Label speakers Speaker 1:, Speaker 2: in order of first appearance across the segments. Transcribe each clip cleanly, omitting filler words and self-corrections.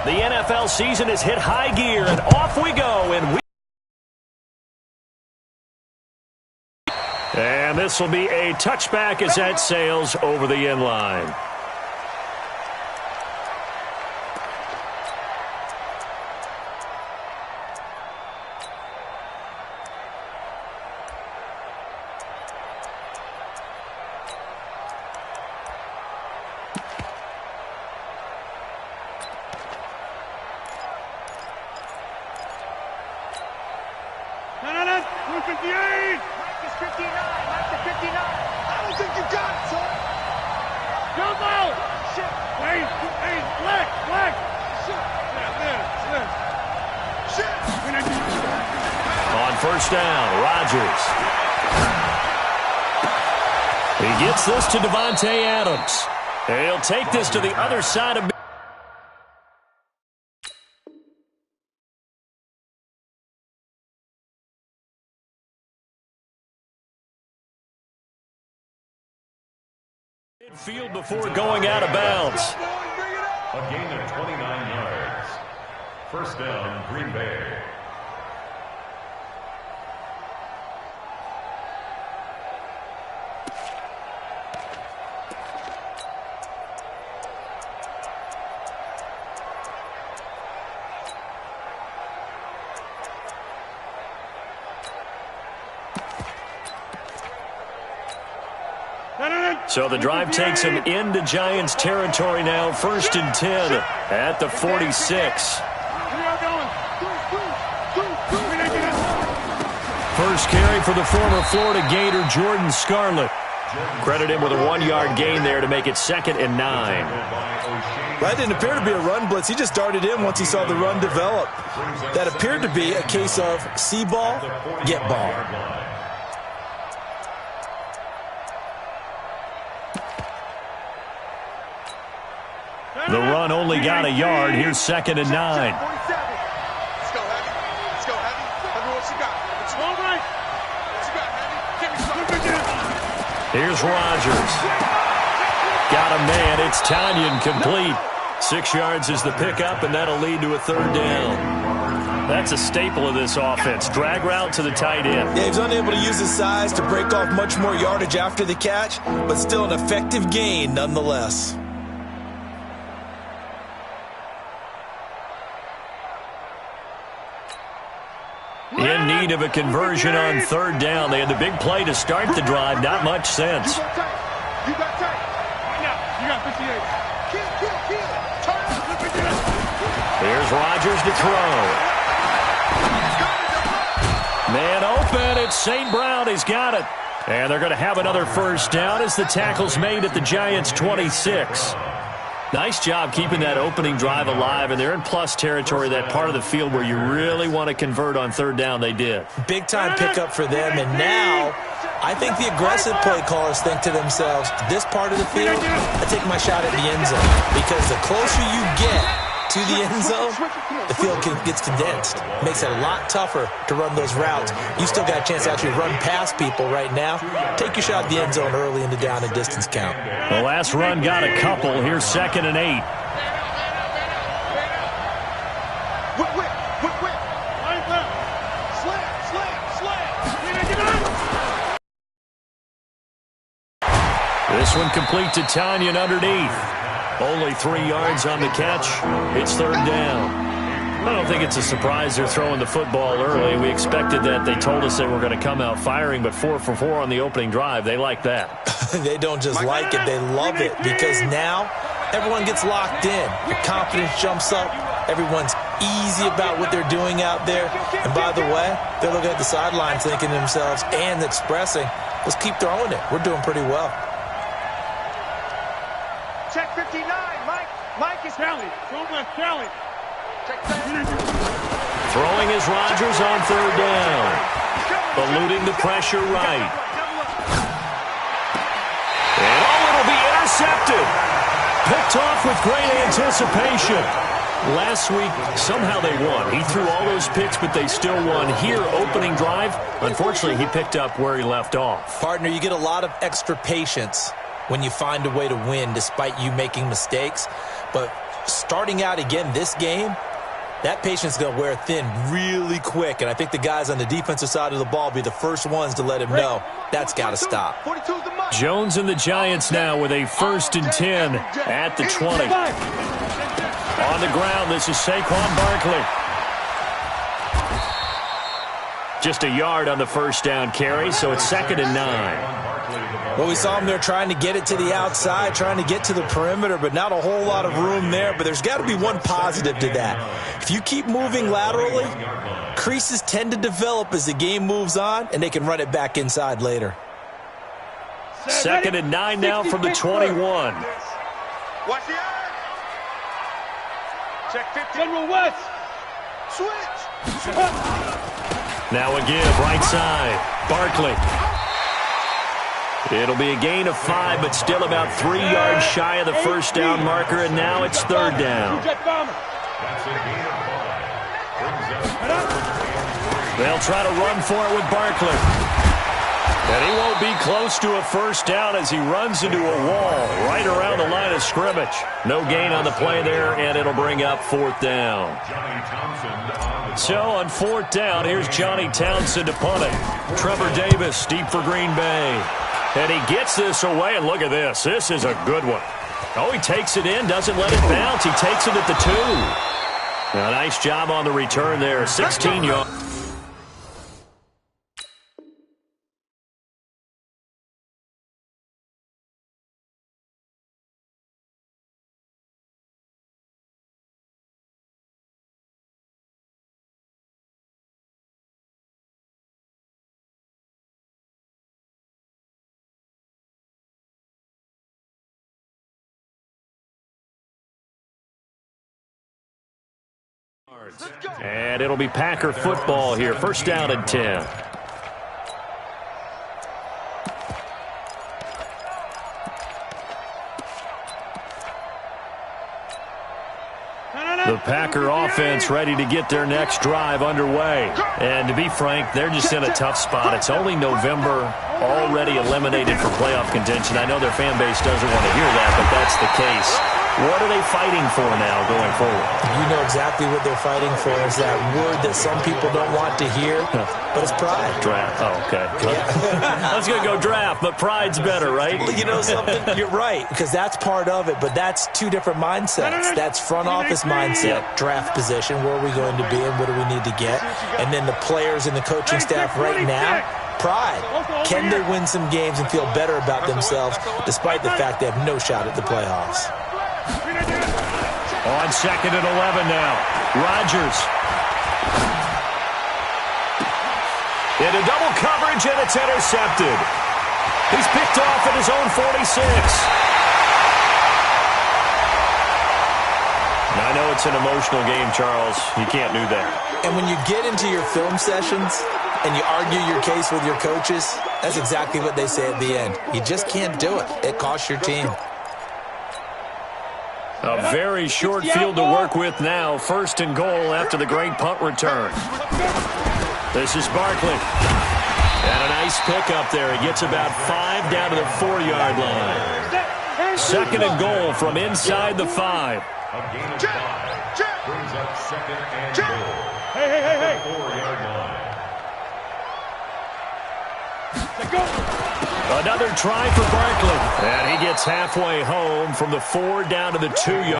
Speaker 1: The NFL season has hit high gear, and off we go. And this will be a touchback as that sails over the end line. First down, Rodgers. He gets this to Devontae Adams. He'll take this to the other side of midfield before going out of bounds.
Speaker 2: A gain of 29 yards. First down, Green Bay.
Speaker 1: So the drive takes him into Giants territory now, 1st and 10 at the 46. First carry for the former Florida Gator, Jordan Scarlett. Credit him with a 1-yard gain there to make it 2nd and 9.
Speaker 3: That didn't appear to be a run blitz. He just darted in once he saw the run develop. That appeared to be a case of see ball, get ball.
Speaker 1: The run only got a yard. Here's 2nd and 9.
Speaker 4: Let's go, Heavy. Let's go, Heavy. Heavy, what you got? What you got? What you got, Heavy?
Speaker 1: Here's Rodgers. Got a man. It's Tanyan complete. 6 yards is the pickup, and that'll lead to a 3rd down. That's a staple of this offense. Drag route to the tight end.
Speaker 3: Yeah, he's unable to use his size to break off much more yardage after the catch, but still an effective gain nonetheless.
Speaker 1: In need of a conversion on 3rd down. They had the big play to start the drive. Not much sense.
Speaker 4: You got tight. You got 58.
Speaker 1: Here's Rodgers to throw. Man open. It's St. Brown. He's got it. And they're going to have another 1st down as the tackle's made at the Giants' 26. Nice job keeping that opening drive alive, and they're in plus territory, that part of the field where you really want to convert on 3rd down. They did.
Speaker 3: Big-time pickup for them, and now I think the aggressive play callers think to themselves, this part of the field, I take my shot at the end zone, because the closer you get to the end zone, the field gets condensed. Makes it a lot tougher to run those routes. You still got a chance to actually run past people right now. Take your shot at the end zone early in the down and distance count.
Speaker 1: The last run got a couple. Here's 2nd and 8. This one complete to Tanyan underneath. Only 3 yards on the catch. It's 3rd down. I don't think it's a surprise they're throwing the football early. We expected that. They told us they were going to come out firing, but 4 for 4 on the opening drive. They like that.
Speaker 3: They don't just like it. They love it, because now everyone gets locked in. Your confidence jumps up. Everyone's easy about what they're doing out there. And by the way, they're looking at the sideline thinking to themselves and expressing, let's keep throwing it. We're doing pretty well.
Speaker 4: Check 59, Mike. Mike is Kelly. Kelly.
Speaker 1: Throwing is Rodgers on 3rd down. Eluding the pressure right. And it'll be intercepted. Picked off with great anticipation. Last week, somehow they won. He threw all those picks, but they still won. Here, opening drive, unfortunately, he picked up where he left off.
Speaker 3: Partner, you get a lot of extra patience when you find a way to win despite you making mistakes. But starting out again this game, that patience is going to wear thin really quick, and I think the guys on the defensive side of the ball will be the first ones to let him know that's got to stop.
Speaker 1: Jones and the Giants now with a 1st and 10 at the 20. On the ground, this is Saquon Barkley. Just a yard on the first down carry, so it's 2nd and 9.
Speaker 3: Well, we saw him there trying to get it to the outside, trying to get to the perimeter, but not a whole lot of room there. But there's got to be one positive to that. If you keep moving laterally, creases tend to develop as the game moves on, and they can run it back inside later.
Speaker 1: 2nd and 9 now from the 21.
Speaker 4: Watch the eye. Check 50.
Speaker 5: General West.
Speaker 4: Switch.
Speaker 1: Now a give, right side. Barkley. It'll be a gain of 5, but still about 3 yards shy of the first down marker, and now it's 3rd down. They'll try to run for it with Barkley. And he won't be close to a first down as he runs into a wall right around the line of scrimmage. No gain on the play there, and it'll bring up 4th down. So on 4th down, here's Johnny Townsend to punt it. Trevor Davis deep for Green Bay. And he gets this away, and look at this. This is a good one. Oh, he takes it in, doesn't let it bounce. He takes it at the 2. Now, nice job on the return there. 16 yards. And it'll be Packer football here. 1st down and 10. The Packer offense ready to get their next drive underway. And to be frank, they're just in a tough spot. It's only November, already eliminated for playoff contention. I know their fan base doesn't want to hear that, but that's the case. What are they fighting for now going forward?
Speaker 3: You know exactly what they're fighting for. Is that word that some people don't want to hear, but it's pride.
Speaker 1: Draft. Oh, okay. Yeah. I was going to go draft, but pride's better, right?
Speaker 3: You know something? You're right, because that's part of it, but that's 2 different mindsets. That's front office mindset, draft position, where are we going to be and what do we need to get? And then the players and the coaching staff right now, pride. Can they win some games and feel better about themselves despite the fact they have no shot at the playoffs?
Speaker 1: On 2nd and 11 now. Rodgers. Into double coverage, and it's intercepted. He's picked off at his own 46. Now, I know it's an emotional game, Charles. You can't do that.
Speaker 3: And when you get into your film sessions and you argue your case with your coaches, that's exactly what they say at the end. You just can't do it. It costs your team.
Speaker 1: A very short field to work with now. 1st and goal after the great punt return. This is Barkley. And a nice pickup there. He gets about 5 down to the 4-yard line. 2nd and goal from inside the 5.
Speaker 2: A gain of 5 brings up 2nd and goal.
Speaker 5: Hey.
Speaker 2: 4-yard line.
Speaker 5: Let's go.
Speaker 1: Another try for Barkley. And he gets halfway home from the 4 down to the 2-yard.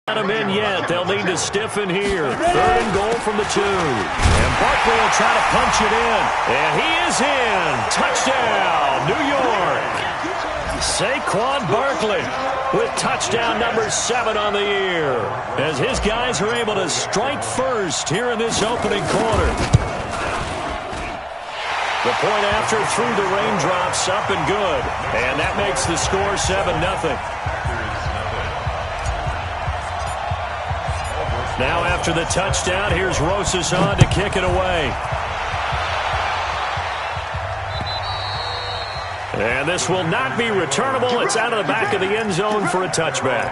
Speaker 1: Not him in yet. They'll need to stiffen here. 3rd and goal from the 2. And Barkley will try to punch it in. And he is in. Touchdown, New York. Saquon Barkley with touchdown number 7 on the year, as his guys are able to strike first here in this opening quarter. The point after through the raindrops, up and good. And that makes the score 7-0. Now after the touchdown, here's Rosas on to kick it away. And this will not be returnable. It's out of the back of the end zone for a touchback.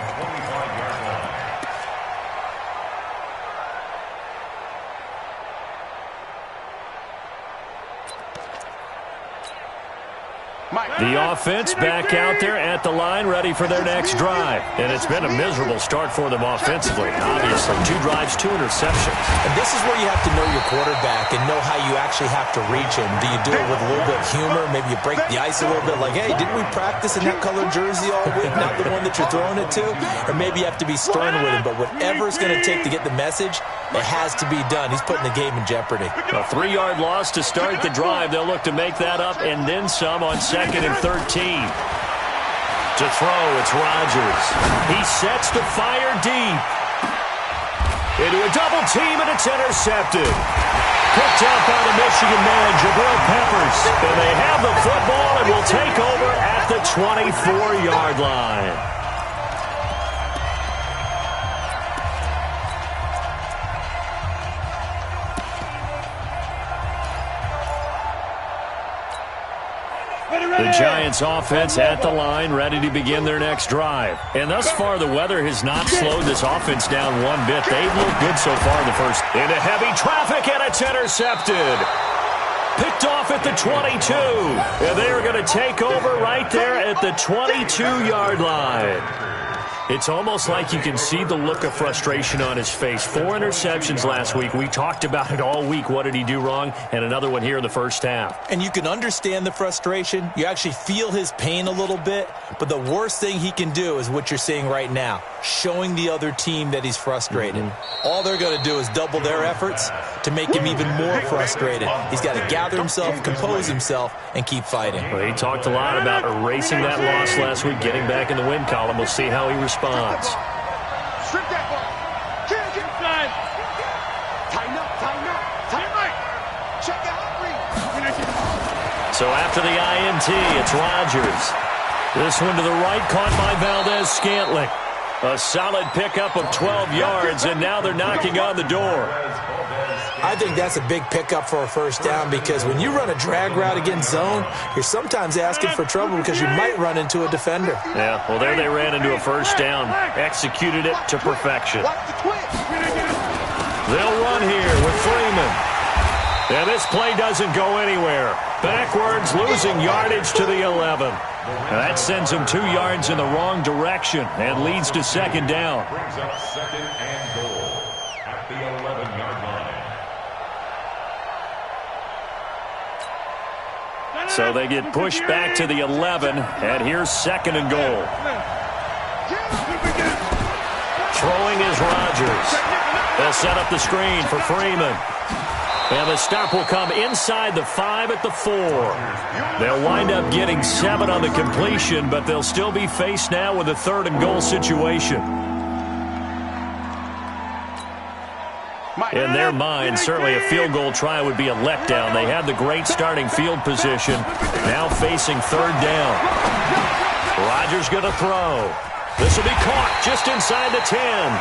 Speaker 1: The offense back out there at the line, ready for their next drive. And it's been a miserable start for them offensively, obviously. 2 drives, 2 interceptions.
Speaker 3: And this is where you have to know your quarterback and know how you actually have to reach him. Do you do it with a little bit of humor? Maybe you break the ice a little bit like, hey, didn't we practice in that colored jersey all week, not the one that you're throwing it to? Or maybe you have to be stern with him. But whatever it's going to take to get the message, it has to be done. He's putting the game in jeopardy.
Speaker 1: A 3-yard loss to start the drive. They'll look to make that up and then some on 2nd and 13. To throw, it's Rodgers. He sets to fire deep. Into a double team, and it's intercepted. Picked up by the Michigan man, Jabril Peppers. And they have the football and will take over at the 24-yard line. The Giants offense at the line, ready to begin their next drive. And thus far, the weather has not slowed this offense down one bit. They've looked good so far in the first. Into heavy traffic, and it's intercepted. Picked off at the 22. And they are going to take over right there at the 22-yard line. It's almost like you can see the look of frustration on his face. 4 interceptions last week. We talked about it all week. What did he do wrong? And another one here in the first half.
Speaker 3: And you can understand the frustration. You actually feel his pain a little bit. But the worst thing he can do is what you're seeing right now, showing the other team that he's frustrated. All they're going to do is double their efforts to make him even more frustrated. He's got to gather himself, compose himself, and keep fighting.
Speaker 1: Well, he talked a lot about erasing that loss last week, getting back in the win column. We'll see how he responds.
Speaker 4: Strip that ball. Get inside. Tighten up, tighten up. Tighten right. Check the hot read.
Speaker 1: So after the INT, it's Rodgers. This one to the right, caught by Valdez-Scantling. A solid pickup of 12 yards, and now they're knocking on the door.
Speaker 3: I think that's a big pickup for a first down because when you run a drag route against zone, you're sometimes asking for trouble because you might run into a defender.
Speaker 1: Yeah, well, there they ran into a first down. Executed it to perfection. They'll run here with Freeman. And this play doesn't go anywhere. Backwards, losing yardage to the 11. That sends him 2 yards in the wrong direction and leads to second down.
Speaker 2: Brings up 2nd and goal at the 11-yard line.
Speaker 1: So they get pushed back to the 11, and here's 2nd and goal. Throwing is Rodgers. They'll set up the screen for Freeman. And the stop will come inside the 5 at the 4. They'll wind up getting 7 on the completion, but they'll still be faced now with a 3rd and goal situation. In their mind, certainly a field goal try would be a letdown. They had the great starting field position, now facing 3rd down. Rodgers going to throw. This will be caught just inside the 10.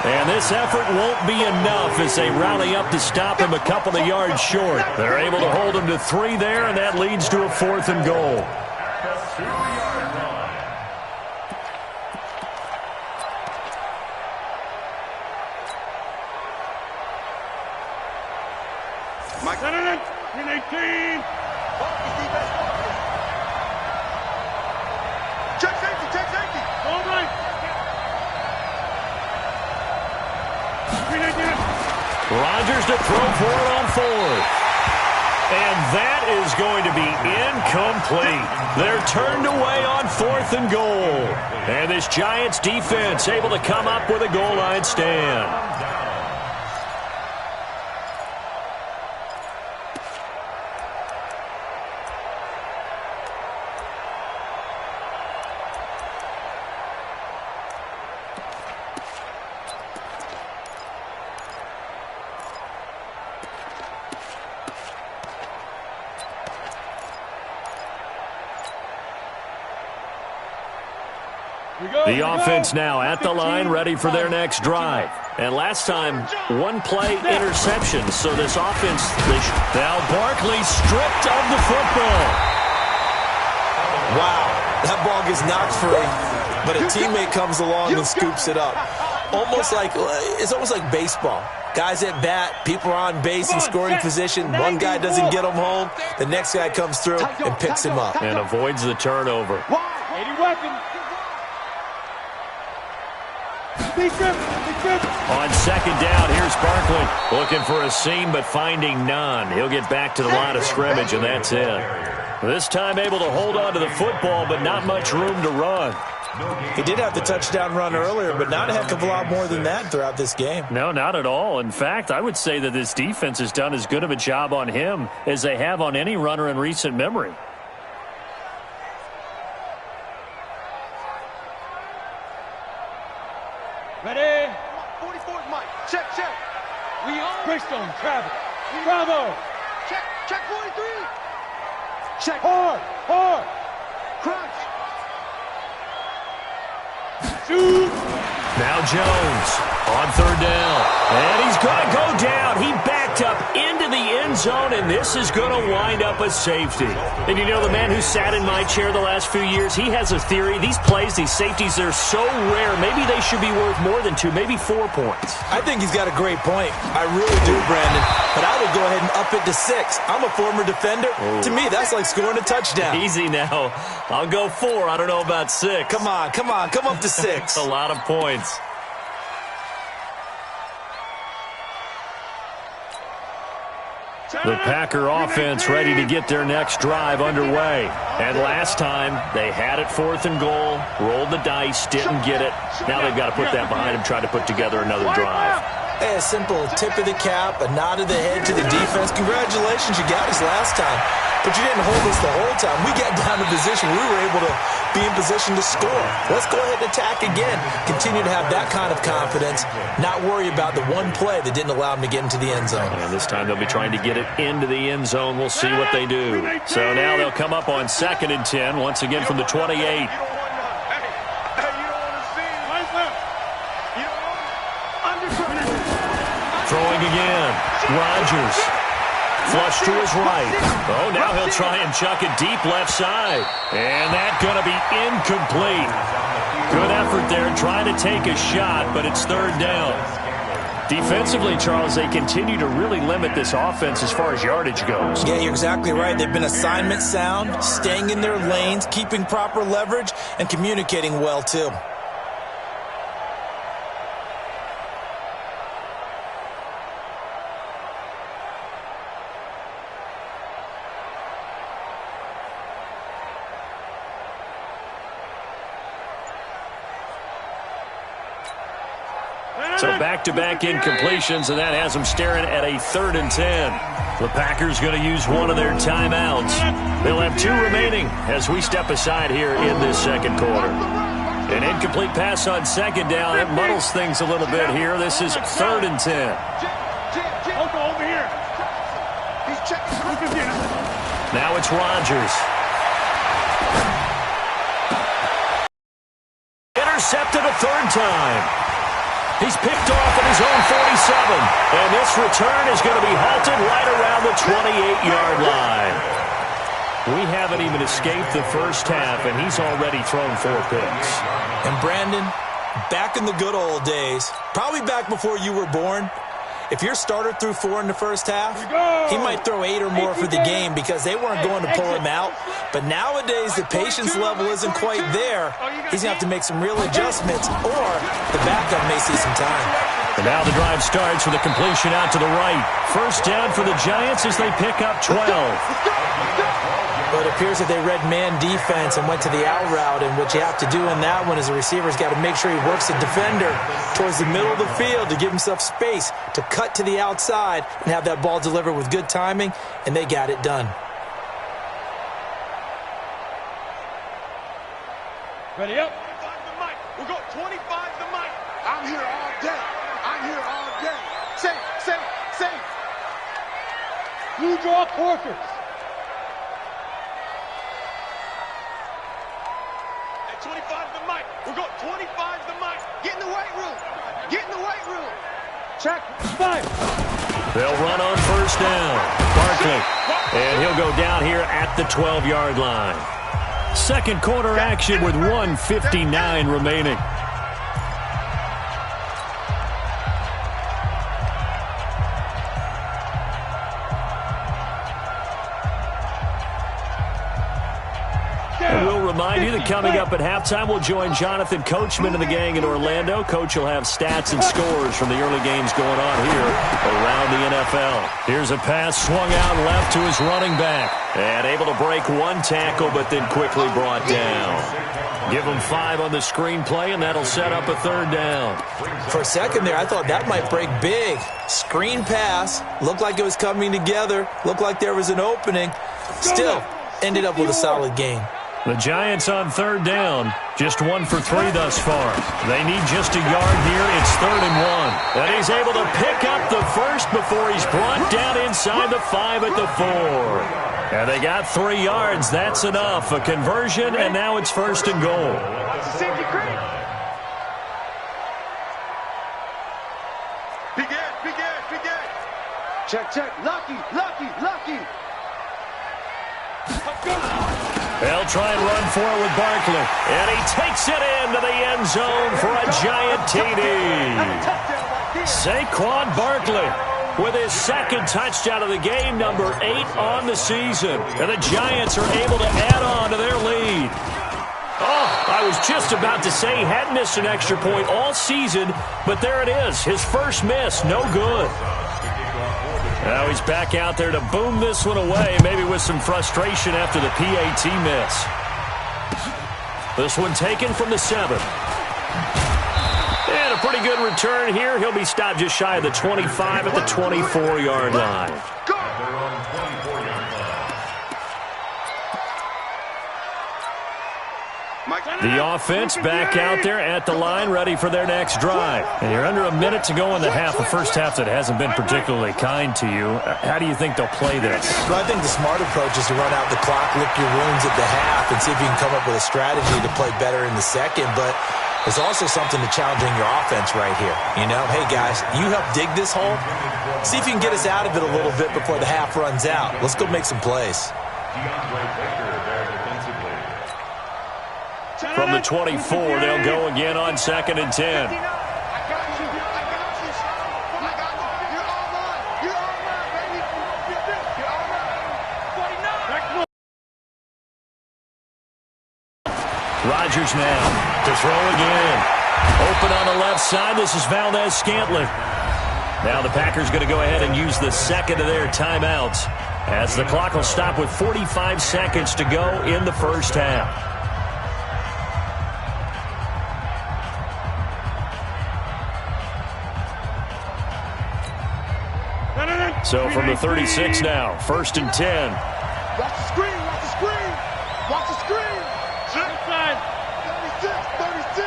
Speaker 1: And this effort won't be enough as they rally up to stop him a couple of yards short. They're able to hold him to 3 there, and that leads to a 4th and goal.
Speaker 5: Mike. 18.
Speaker 4: Check safety, check safety.
Speaker 5: All right.
Speaker 1: Rodgers to throw for it on 4th. And that is going to be incomplete. They're turned away on 4th and goal. And this Giants defense able to come up with a goal line stand. The offense now at the line, ready for their next drive. And last time, 1 play interception. So this offense, now Barkley stripped of the football.
Speaker 3: Wow, that ball gets knocked free, but a teammate comes along and scoops it up. It's almost like baseball. Guys at bat, people are on base in scoring position. One guy doesn't get him home. The next guy comes through and picks him up.
Speaker 1: And avoids the turnover.
Speaker 5: 80 weapons.
Speaker 1: On second down, here's Barkley. Looking for a seam, but finding none. He'll get back to the line of scrimmage, and that's it. This time able to hold on to the football, but not much room to run.
Speaker 3: He did have the touchdown run earlier, but not a heck of a lot more than that throughout this game.
Speaker 1: No, not at all. In fact, I would say that this defense has done as good of a job on him as they have on any runner in recent memory.
Speaker 5: Ready?
Speaker 4: 44 is Mike. Check. We on.
Speaker 5: Greystone, Travis. Bravo.
Speaker 4: Check 43. Check.
Speaker 5: Hard.
Speaker 4: Crunch.
Speaker 5: Shoot.
Speaker 1: Now Jones on third down. And he's going to go down. He backed up into the end zone, and this is going to wind up a safety. And you know, the man who sat in my chair the last few years, he has a theory. These plays, these safeties, they're so rare. Maybe they should be worth more than 2, maybe 4 points.
Speaker 3: I think he's got a great point. I really do, Brandon. But I would go ahead and up it to 6. I'm a former defender. Oh. To me, that's like scoring a touchdown.
Speaker 1: Easy now. I'll go 4. I don't know about 6.
Speaker 3: Come on. Come up to 6.
Speaker 1: A lot of points. The Packer offense ready to get their next drive underway. And last time, they had it 4th and goal, rolled the dice, didn't get it. Now they've got to put that behind them, try to put together another drive.
Speaker 3: Hey, a simple tip of the cap, a nod of the head to the defense. Congratulations, you got us last time. But you didn't hold us the whole time. We got down to position. We were able to be in position to score. Let's go ahead and attack again. Continue to have that kind of confidence. Not worry about the one play that didn't allow them to get into the end zone.
Speaker 1: And this time they'll be trying to get it into the end zone. We'll see what they do. So now they'll come up on 2nd and 10, once again from the 28. Throwing again. Rodgers. Flush to his right. Oh, now he'll try and chuck it deep left side. And that's going to be incomplete. Good effort there, trying to take a shot, but it's 3rd down. Defensively, Charles, they continue to really limit this offense as far as yardage goes.
Speaker 3: Yeah, you're exactly right. They've been assignment sound, staying in their lanes, keeping proper leverage, and communicating well, too.
Speaker 1: So back-to-back incompletions, and that has them staring at a 3rd and 10. The Packers going to use one of their timeouts. They'll have 2 remaining as we step aside here in this 2nd quarter. An incomplete pass on 2nd down. It muddles things a little bit here. This is 3rd and 10.
Speaker 5: Over here.
Speaker 1: Now it's Rodgers. Intercepted a 3rd time. He's picked off at his own 47. And this return is going to be halted right around the 28-yard line. We haven't even escaped the first half, and he's already thrown 4 picks.
Speaker 3: And Brandon, back in the good old days, probably back before you were born, if your starter threw 4 in the first half, he might throw 8 or more for the game because they weren't going to pull him out. But nowadays, the patience level isn't quite there. He's going to have to make some real adjustments, or the backup may see some time.
Speaker 1: And now the drive starts with a completion out to the right. 1st down for the Giants as they pick up 12.
Speaker 3: But it appears that they read man defense and went to the out route, and what you have to do in that one is the receiver's got to make sure he works the defender towards the middle of the field to give himself space to cut to the outside and have that ball delivered with good timing, and they got it done.
Speaker 5: Ready up.
Speaker 4: We got 25 the mic. I'm here all day. Say.
Speaker 5: You draw quarters.
Speaker 4: At 25 the mic. We got 25 the mic. Get in the weight room.
Speaker 5: Check. 5.
Speaker 1: They'll run on 1st down. Barkley. And he'll go down here at the 12-yard line. 2nd quarter action with 1:59 remaining. remind you that coming up at halftime, we'll join Jonathan Coachman and the gang in Orlando. Coach will have stats and scores from the early games going on here around the NFL. Here's a pass swung out left to his running back. And able to break one tackle, but then quickly brought down. Give him 5 on the screenplay, and that'll set up a 3rd down.
Speaker 3: For a second there, I thought that might break big. Screen pass. Looked like it was coming together. Looked like there was an opening. Still, ended up with a solid game.
Speaker 1: The Giants on 3rd down. Just 1 for 3 thus far. They need just a yard here. It's 3rd and 1. And he's able to pick up the first before he's brought down inside the 5 at the 4. And they got 3 yards. That's enough. A conversion, and now it's 1st and goal.
Speaker 4: Safety creep. Begin. Check. Lucky.
Speaker 1: They'll try and run for it with Barkley. And he takes it into the end zone for a Giant TD. Saquon Barkley with his 2nd touchdown of the game, number 8 on the season. And the Giants are able to add on to their lead. Oh, I was just about to say he hadn't missed an extra point all season, but there it is. His first miss, no good. Now he's back out there to boom this one away, maybe with some frustration after the PAT miss. This one taken from the 7. And a pretty good return here. He'll be stopped just shy of the 25 at the 24-yard line. The offense back out there at the line, ready for their next drive. And you're under a minute to go in the half, a first half that hasn't been particularly kind to you. How do you think they'll play this?
Speaker 3: Well, I think the smart approach is to run out the clock, lick your wounds at the half, and see if you can come up with a strategy to play better in the second. But there's also something to challenging your offense right here. You know, hey, guys, you help dig this hole. See if you can get us out of it a little bit before the half runs out. Let's go make some plays.
Speaker 1: From the 24, they'll go again on 2nd and 10. Rodgers now to throw again. Open on the left side. This is Valdez-Scantling. Now the Packers going to go ahead and use the 2nd of their timeouts as the clock will stop with 45 seconds to go in the first half. So from the 36 now, 1st and 10.
Speaker 4: Watch the screen. Inside. 36.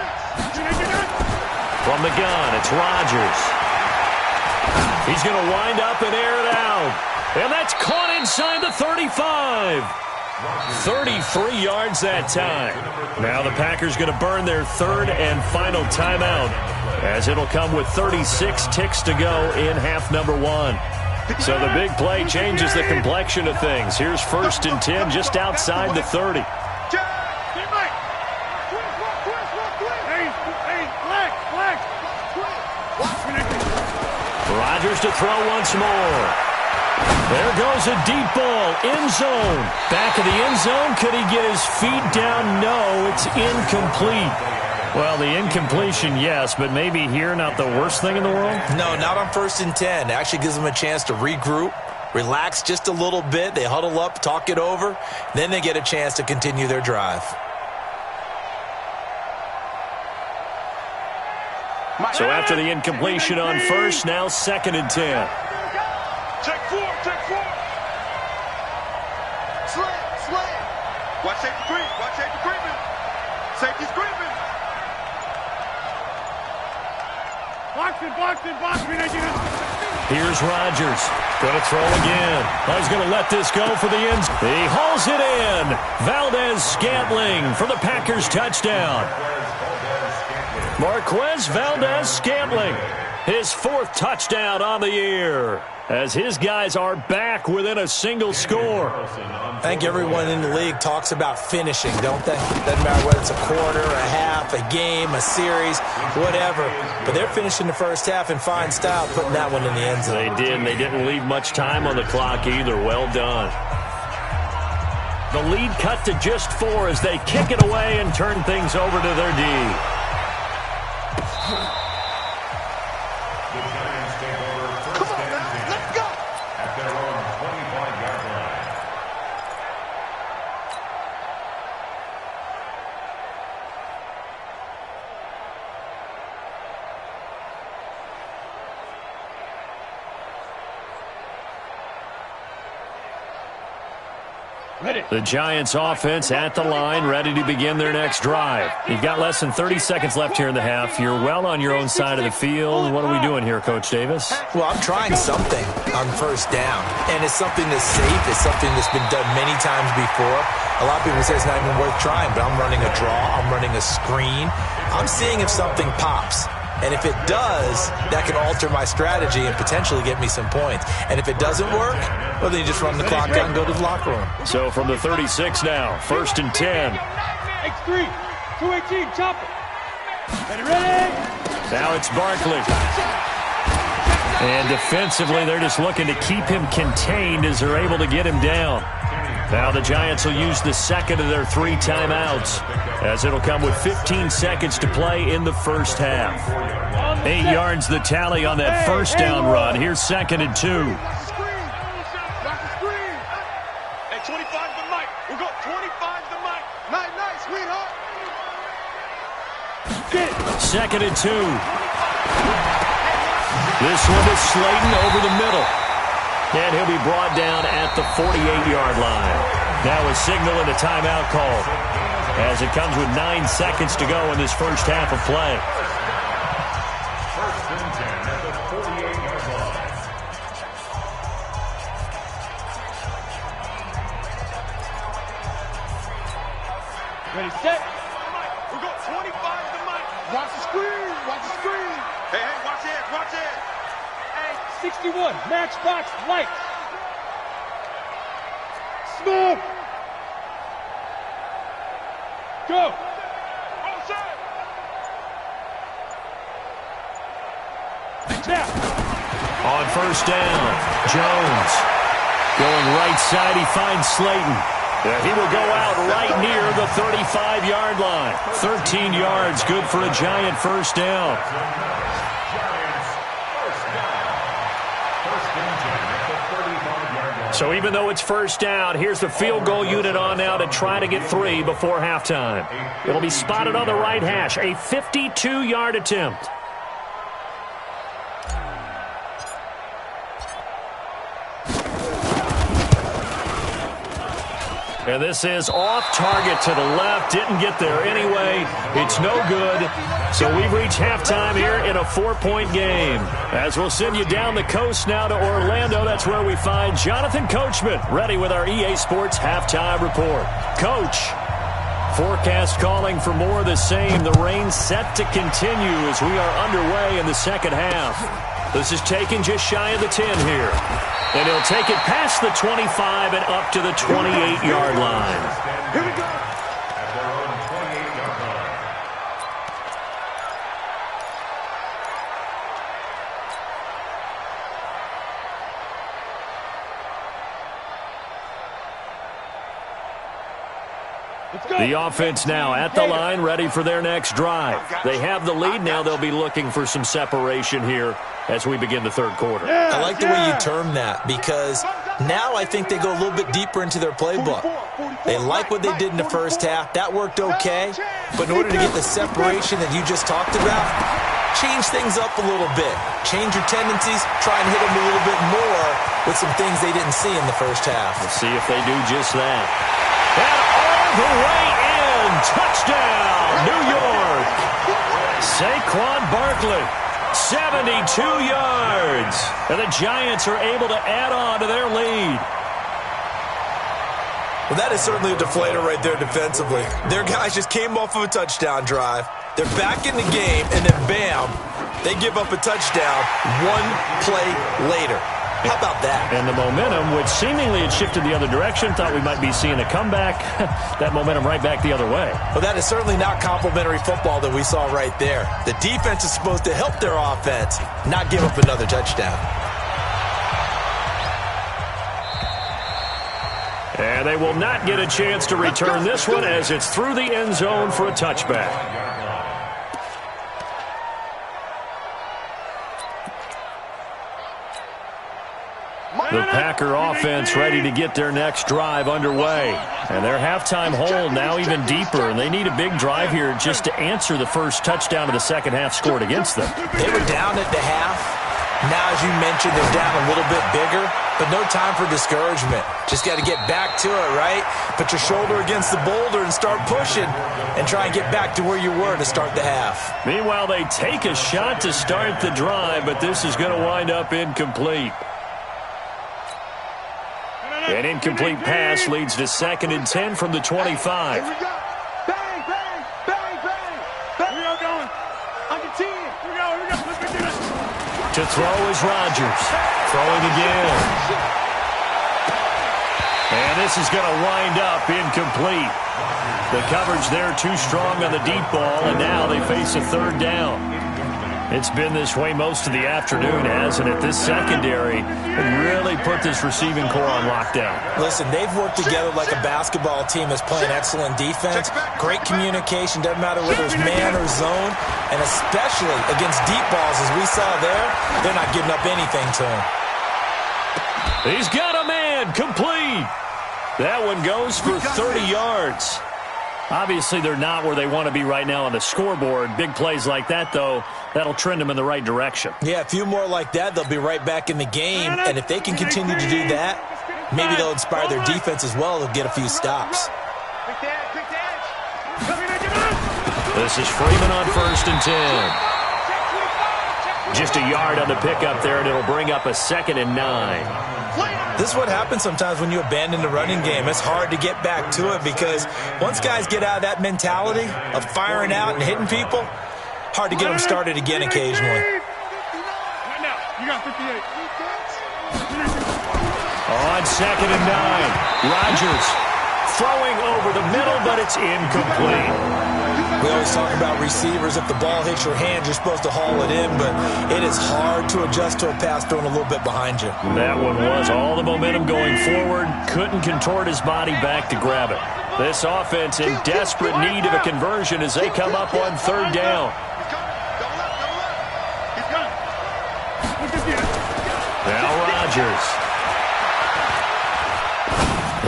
Speaker 1: From the gun, it's Rodgers. He's going to wind up and air it out. And that's caught inside the 35. 33 yards that time. Now the Packers going to burn their 3rd and final timeout, as it'll come with 36 ticks to go in half number 1. So the big play changes the complexion of things. Here's 1st and 10 just outside the 30. Rodgers to throw once more. There goes a deep ball, end zone. Back of the end zone. Could he get his feet down? No, it's incomplete. Well, the incompletion, yes, but maybe here not the worst thing in the world?
Speaker 3: No, not on 1st and 10. It actually gives them a chance to regroup, relax just a little bit. They huddle up, talk it over. Then they get a chance to continue their drive.
Speaker 1: So after the incompletion on 1st, now 2nd and 10.
Speaker 4: Check 4. Slam. Watch safety creeping. Safety's creeping.
Speaker 5: Box me.
Speaker 1: Here's Rodgers. Going to throw again. He's going to let this go for the end. He hauls it in. Valdez-Scantling for the Packers touchdown. Marquez Valdez-Scantling, his 4th touchdown on the year, as his guys are back within a single score.
Speaker 3: I think everyone in the league talks about finishing, don't they? Doesn't matter whether it's a quarter, a half, a game, a series, whatever. But they're finishing the first half in fine style, putting that one in the end zone.
Speaker 1: They did, and they didn't leave much time on the clock either. Well done. The lead cut to just 4 as they kick it away and turn things over to their D.
Speaker 2: The Giants take over first and 10
Speaker 4: Let's go.
Speaker 2: at their own 25-yard line.
Speaker 5: Ready.
Speaker 1: The Giants offense at the line, ready to begin their next drive. You've got less than 30 seconds left here in the half. You're well on your own side of the field. What are we doing here, Coach Davis?
Speaker 3: Well, I'm trying something on first down, and it's something that's safe. It's something that's been done many times before. A lot of people say it's not even worth trying, but I'm running a draw. I'm running a screen. I'm seeing if something pops. And if it does, that can alter my strategy and potentially get me some points. And if it doesn't work, well, then you just run the clock out and go to the locker room.
Speaker 1: So from the 36 now, first and 10.
Speaker 5: X3, 218, chop it. Ready?
Speaker 1: Now it's Barkley. And defensively, they're just looking to keep him contained as they're able to get him down. Now the Giants will use the second of their 3 timeouts, as it'll come with 15 seconds to play in the first half. 8 yards the tally on that first down run. Here's second and 2.
Speaker 4: Watch the screen. Watch the screen. Hey, 25 to Mike. We'll go 25 to Mike. Night, sweetheart.
Speaker 1: Second and 2. This one is Slayton over the middle. And he'll be brought down at the 48-yard line. Now a signal and a timeout call, as it comes with 9 seconds to go in this first half of play.
Speaker 2: First and 10 at the 48-yard line.
Speaker 5: Ready, set.
Speaker 4: We go 25 to Mike. Watch the screen. Watch the screen. Hey, watch it. Watch it.
Speaker 5: 61, matchbox lights. Smoke. Go. Now.
Speaker 1: On first down, Jones going right side. He finds Slayton. He will go out right near the 35-yard line. 13 yards, good for a Giant first down. So even though it's first down, here's the field goal unit on now to try to get 3 before halftime. It'll be spotted on the right hash, a 52-yard attempt. And this is off target to the left. Didn't get there anyway. It's no good. So we've reached halftime here in a 4-point game. As we'll send you down the coast now to Orlando. That's where we find Jonathan Coachman ready with our EA Sports halftime report. Coach, forecast calling for more of the same. The rain set to continue as we are underway in the second half. This is taken just shy of the 10 here. And he'll take it past the 25 and up to the 28-yard line.
Speaker 4: Here we go.
Speaker 2: At their own 28-yard line.
Speaker 1: The offense now at the line, ready for their next drive. They have the lead. Now they'll be looking for some separation here as we begin the third quarter.
Speaker 3: I like the way you term that, because now I think they go a little bit deeper into their playbook. They like what they did in the first half. That worked okay. But in order to get the separation that you just talked about, change things up a little bit. Change your tendencies. Try and hit them a little bit more with some things they didn't see in the first half.
Speaker 1: Let's see if they do just that. And all the way in. Touchdown, New York. Saquon Barkley, 72 yards. And the Giants are able to add on to their lead.
Speaker 3: Well, that is certainly a deflator right there defensively. Their guys just came off of a touchdown drive. They're back in the game, and then bam, they give up a touchdown 1 play later. How about that?
Speaker 1: And the momentum, which seemingly had shifted the other direction, thought we might be seeing a comeback. That momentum right back the other way.
Speaker 3: Well, that is certainly not complimentary football that we saw right there. The defense is supposed to help their offense, not give up another touchdown.
Speaker 1: And they will not get a chance to return this one as it's through the end zone for a touchback. The Packer offense ready to get their next drive underway. And their halftime hole now even deeper, and they need a big drive here just to answer the first touchdown of the second half scored against them.
Speaker 3: They were down at the half. Now, as you mentioned, they're down a little bit bigger, but no time for discouragement. Just got to get back to it, right? Put your shoulder against the boulder and start pushing and try and get back to where you were to start the half.
Speaker 1: Meanwhile, they take a shot to start the drive, but this is going to wind up incomplete. An incomplete pass leads to 2nd and 10 from the 25.
Speaker 4: Here we go. Bang, bang, bang, bang. Bang. We are going. On the team. Here we go, here we go. Let's get it.
Speaker 1: To throw is Rodgers. Throwing again. And this is going to wind up incomplete. The coverage there too strong on the deep ball, and now they face a 3rd down. It's been this way most of the afternoon, hasn't it? This secondary really put this receiving core on lockdown.
Speaker 3: Listen, they've worked together like a basketball team that's playing excellent defense. Great communication, doesn't matter whether it's man or zone, and especially against deep balls, as we saw there, they're not giving up anything to him.
Speaker 1: He's got a man, complete. That one goes for 30 yards. Obviously, they're not where they want to be right now on the scoreboard. Big plays like that, though, that'll trend them in the right direction.
Speaker 3: Yeah, a few more like that, they'll be right back in the game. And if they can continue to do that, maybe they'll inspire their defense as well to get a few stops.
Speaker 1: This is Freeman on 1st and 10. Just a yard on the pickup there, and it'll bring up a 2nd and 9.
Speaker 3: This is what happens sometimes when you abandon the running game. It's hard to get back to it because once guys get out of that mentality of firing out and hitting people, hard to get them started again occasionally.
Speaker 5: Right now, you got 58.
Speaker 1: On 2nd and 9, Rodgers throwing over the middle, but it's incomplete.
Speaker 3: We always talk about receivers. If the ball hits your hand, you're supposed to haul it in, but it is hard to adjust to a pass thrown a little bit behind you.
Speaker 1: That one was all the momentum going forward. Couldn't contort his body back to grab it. This offense in desperate need of a conversion as they come up on 3rd down. Now Rodgers.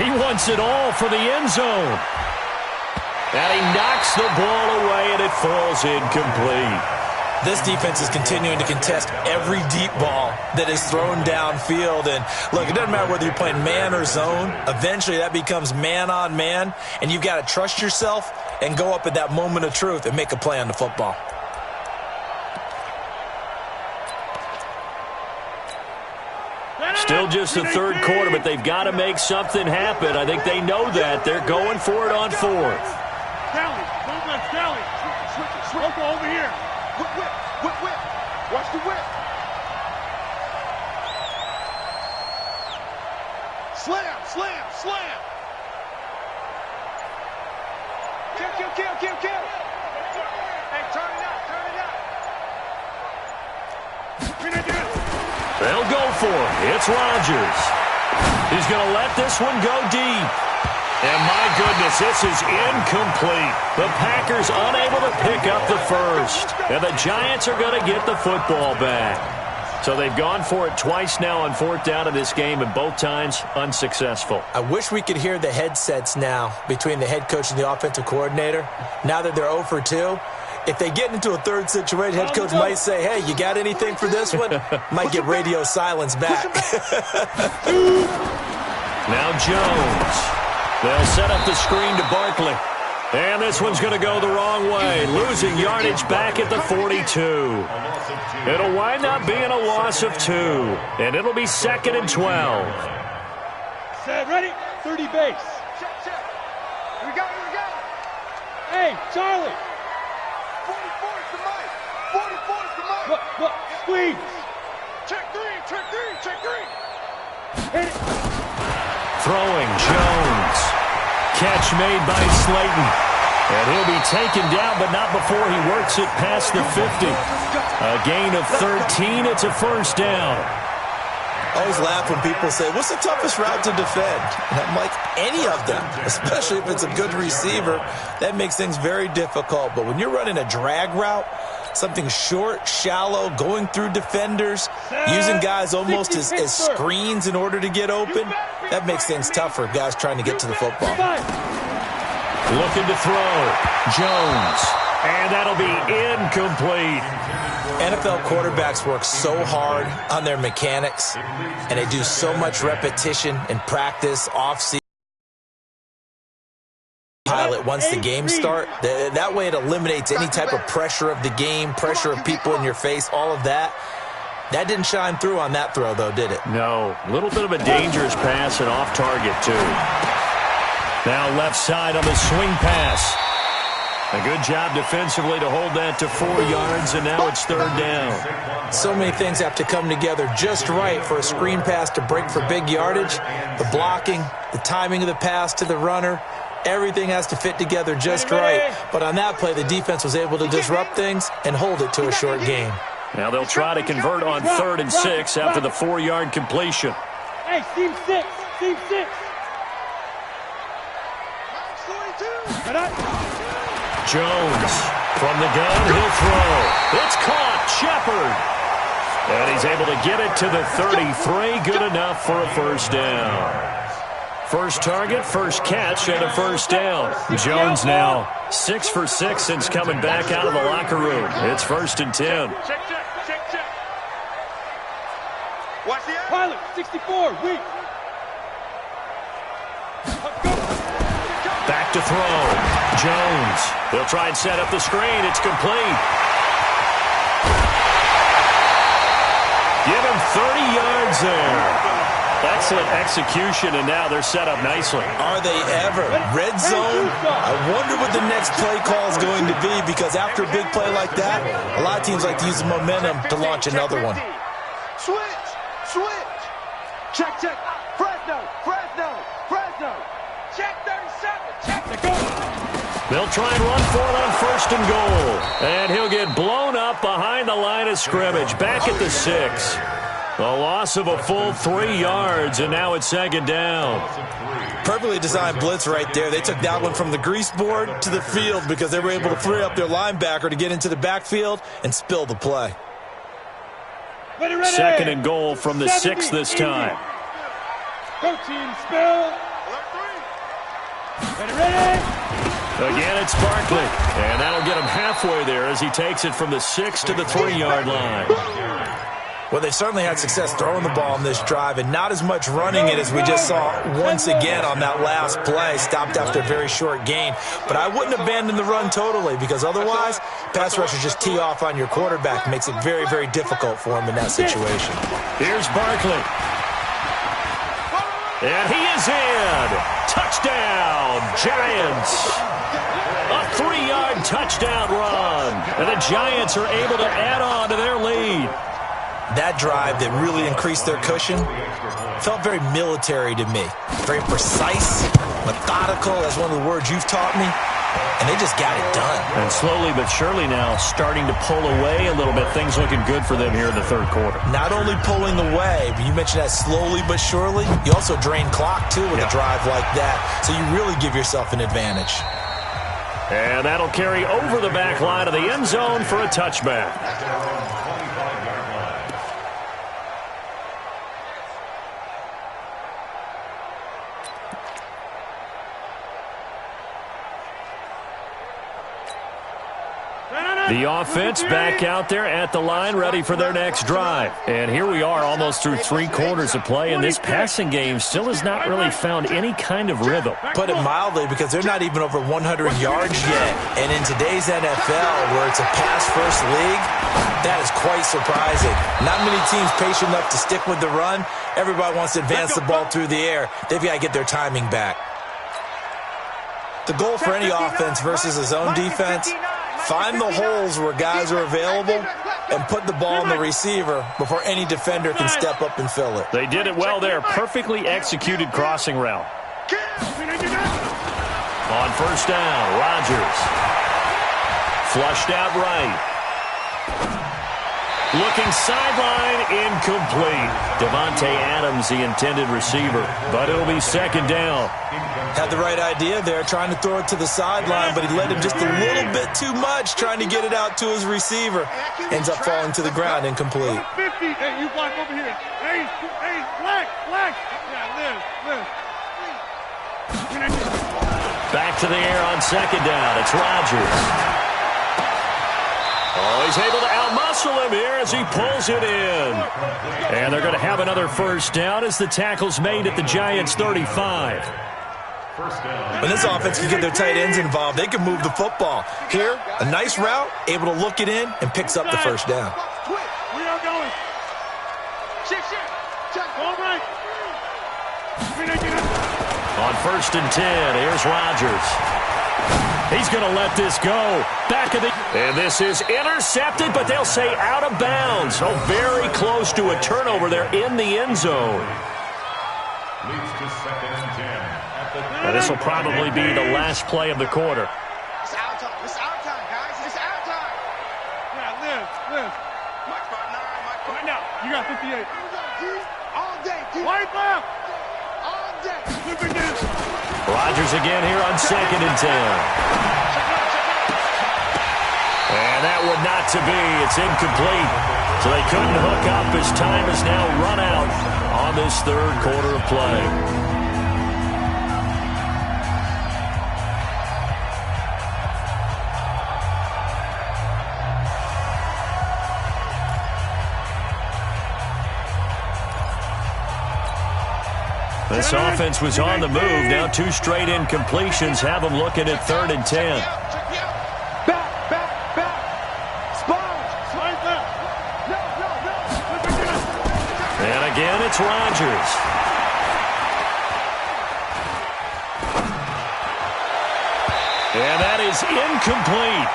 Speaker 1: He wants it all for the end zone. And he knocks the ball away, and it falls incomplete.
Speaker 3: This defense is continuing to contest every deep ball that is thrown downfield. And, look, it doesn't matter whether you're playing man or zone. Eventually, that becomes man-on-man, and you've got to trust yourself and go up at that moment of truth and make a play on the football.
Speaker 1: Still just the 3rd quarter, but they've got to make something happen. I think they know that. They're going for it on 4th.
Speaker 5: Sally, don't let Sally. Switch over here.
Speaker 4: Whip. Watch the whip. Slam. Kill. Hey, turn it up.
Speaker 1: They'll go for it. It's Rodgers. He's going to let this one go deep. And my goodness, this is incomplete. The Packers unable to pick up the first. And the Giants are going to get the football back. So they've gone for it twice now on 4th down in this game, and both times unsuccessful.
Speaker 3: I wish we could hear the headsets now between the head coach and the offensive coordinator. Now that they're 0 for 2, if they get into a 3rd situation, head coach might say, hey, you got anything for this one? Might get radio silence back.
Speaker 1: Now Jones. They'll set up the screen to Barkley. And this one's going to go the wrong way, losing yardage back at the 42. It'll wind up being a loss of 2, and it'll be 2nd and 12.
Speaker 5: Set, ready? 30 base.
Speaker 4: Check. Here we go.
Speaker 5: Hey, Charlie.
Speaker 4: 44's the mic. 44's the mic.
Speaker 5: Look, squeeze.
Speaker 4: Check three.
Speaker 5: Hit it.
Speaker 1: Throwing Jones. Catch made by Slayton. And he'll be taken down, but not before he works it past the 50. A gain of 13. It's a 1st down.
Speaker 3: I always laugh when people say, what's the toughest route to defend? And I'm like, any of them, especially if it's a good receiver. That makes things very difficult. But when you're running a drag route, something short, shallow, going through defenders, using guys almost as screens in order to get open, that makes things tough for guys trying to get to the football.
Speaker 1: Looking to throw. Jones. And that'll be incomplete.
Speaker 3: NFL quarterbacks work so hard on their mechanics, and they do so much repetition and practice off-season. Pilot once the games start. That way it eliminates any type of pressure of the game, pressure of people in your face, all of that. That didn't shine through on that throw, though, did it?
Speaker 1: No. A little bit of a dangerous pass and off target, too. Now left side on the swing pass. A good job defensively to hold that to 4 yards, and now it's third down.
Speaker 3: So many things have to come together just right for a screen pass to break for big yardage. The blocking, the timing of the pass to the runner, everything has to fit together just right. But on that play, the defense was able to disrupt things and hold it to a short gain.
Speaker 1: Now they'll try to convert on 3rd and 6 after the 4-yard completion.
Speaker 5: Hey, team 6. Team 6.
Speaker 1: Jones from the gun, he'll throw. It's caught, Shepard. And he's able to get it to the 33, good enough for a first down. First target, first catch, and a first down. Jones now 6 for 6 since coming back out of the locker room. It's 1st and 10.
Speaker 4: Check. Watch the
Speaker 5: Pilot, 64, weak.
Speaker 1: Back to throw. Jones. They'll try and set up the screen. It's complete. Give him 30 yards there. Excellent execution, and now they're set up nicely.
Speaker 3: Are they ever? Red zone? I wonder what the next play call is going to be, because after a big play like that, a lot of teams like to use the momentum to launch another one.
Speaker 4: Switch. Check. Fresno. Check 37. Check.
Speaker 1: They'll try and run for it on 1st and goal. And he'll get blown up behind the line of scrimmage. Back at the 6. A loss of a full 3 yards, and now it's 2nd down.
Speaker 3: Perfectly designed blitz right there. They took that one from the grease board to the field because they were able to free up their linebacker to get into the backfield and spill the play.
Speaker 1: 2nd and goal from the 6 this time.
Speaker 5: Go team, spill. Ready.
Speaker 1: Again, it's Barkley. And that'll get him halfway there as he takes it from the 6 to the 3-yard line.
Speaker 3: Well, they certainly had success throwing the ball on this drive, and not as much running it as we just saw once again on that last play, stopped after a very short gain. But I wouldn't abandon the run totally, because otherwise, pass rushers just tee off on your quarterback. Makes it very, very difficult for him in that situation.
Speaker 1: Here's Barkley. And he is in. Touchdown, Giants. A 3-yard touchdown run. And the Giants are able to add on to their lead.
Speaker 3: That drive that really increased their cushion felt very military to me. Very precise, methodical, that's one of the words you've taught me. And they just got it done.
Speaker 1: And slowly but surely now starting to pull away a little bit. Things looking good for them here in the 3rd quarter.
Speaker 3: Not only pulling away, but you mentioned that slowly but surely. You also drain clock, too, with a drive like that. So you really give yourself an advantage.
Speaker 1: And that'll carry over the back line of the end zone for a touchback. The offense back out there at the line, ready for their next drive. And here we are almost through 3 quarters of play, and this passing game still has not really found any kind of rhythm.
Speaker 3: Put it mildly, because they're not even over 100 yards yet. And in today's NFL, where it's a pass-first league, that is quite surprising. Not many teams patient enough to stick with the run. Everybody wants to advance the ball through the air. They've got to get their timing back. The goal for any offense versus a zone defense, find the holes where guys are available and put the ball on the receiver before any defender can step up and fill it.
Speaker 1: They did it well there. Perfectly executed crossing route. On 1st down, Rodgers. Flushed out right. Looking sideline, incomplete. Devontae Adams, the intended receiver, but it'll be second down.
Speaker 3: Had the right idea there, trying to throw it to the sideline, but he led him just a little bit too much, trying to get it out to his receiver. Ends up falling to the ground, incomplete.
Speaker 5: 50. Hey, you block over here. Hey, black. Yeah, live.
Speaker 1: Back to the air on second down. It's Rodgers. Oh, he's able to outmuscle him here as he pulls it in. And they're going to have another first down as the tackle's made at the Giants' 35.
Speaker 3: When this offense can get their tight ends involved, they can move the football. Here, a nice route, able to look it in, and picks up the first down.
Speaker 5: We are going. All right.
Speaker 1: On first and 10, here's Rodgers. He's going to let this go. Back of the... And this is intercepted, but they'll say out of bounds. So very close to a turnover there in the end zone.
Speaker 2: Leads to second and 10.
Speaker 1: Now, this will probably be the last play of the quarter.
Speaker 4: It's our time. It's our time, guys. It's our time.
Speaker 5: Yeah, live.
Speaker 4: Mike 5'9",
Speaker 5: Right now, you got 58.
Speaker 4: All day, dude.
Speaker 5: White left.
Speaker 4: All day.
Speaker 5: Flip again.
Speaker 1: Rodgers again here on second and 10. And that one not to be. It's incomplete. So they couldn't hook up as time is now run out on this third quarter of play. This offense was on the move. Now two straight incompletions have them looking at third and 10.
Speaker 4: Back.
Speaker 5: Slide left.
Speaker 4: No.
Speaker 1: And again, it's Rodgers. And that is incomplete.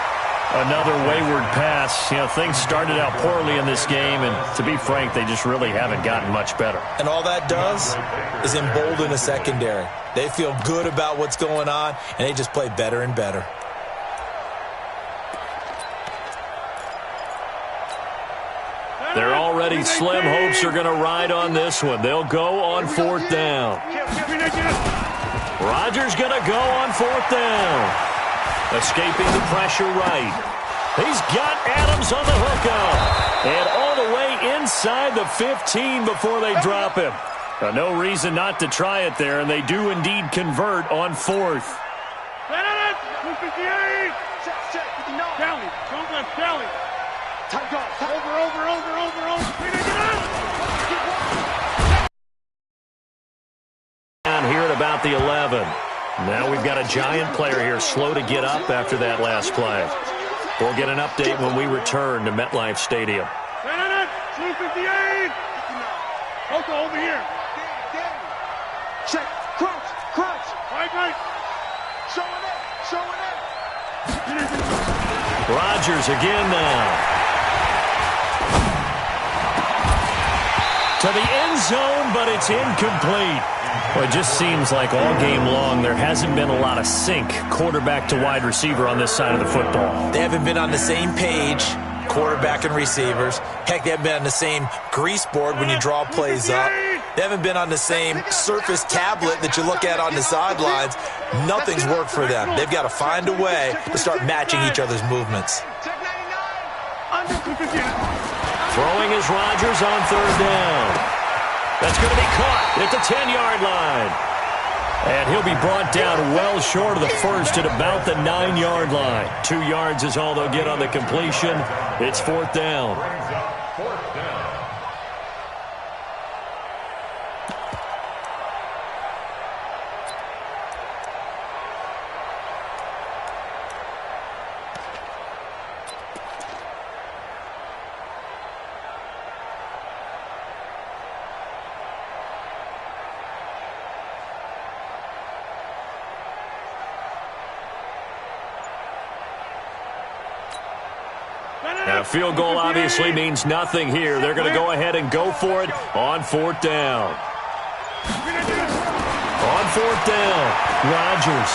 Speaker 1: Another wayward pass. You know, things started out poorly in this game, and to be frank, they just really haven't gotten much better.
Speaker 3: And all that does is embolden a secondary. They feel good about what's going on, and they just play better and better.
Speaker 1: They're already slim hopes are going to ride on this one. They'll go on fourth down. Rodgers going to go on fourth down. Escaping the pressure right. He's got Adams on the hookup. And all the way inside the 15 before they drop him. Now, no reason not to try it there, and they do indeed convert on fourth.
Speaker 5: Tally. Don't let Tally. Over.
Speaker 1: Down here at about the 11. Now we've got a Giant player here slow to get up after that last play. We'll get an update when we return to MetLife Stadium.
Speaker 5: 258. Coco, over here.
Speaker 4: Check. Crunch.
Speaker 5: Right.
Speaker 4: Showing up.
Speaker 1: Rodgers again now. To the end zone, but it's incomplete. Well, it just seems like all game long there hasn't been a lot of sync quarterback to wide receiver on this side of the football.
Speaker 3: They haven't been on the same page, quarterback and receivers. Heck, they haven't been on the same grease board when you draw plays up. They haven't been on the same surface tablet that you look at on the sidelines. Nothing's worked for them. They've got to find a way to start matching each other's movements.
Speaker 1: Throwing is Rodgers on third down. That's going to be caught at the 10-yard line. And he'll be brought down well short of the first at about the 9-yard line. 2 yards is all they'll get on the completion. It's fourth down.
Speaker 2: Fourth down.
Speaker 1: Now, a field goal obviously means nothing here. They're going to go ahead and go for it on fourth down. On fourth down, Rodgers.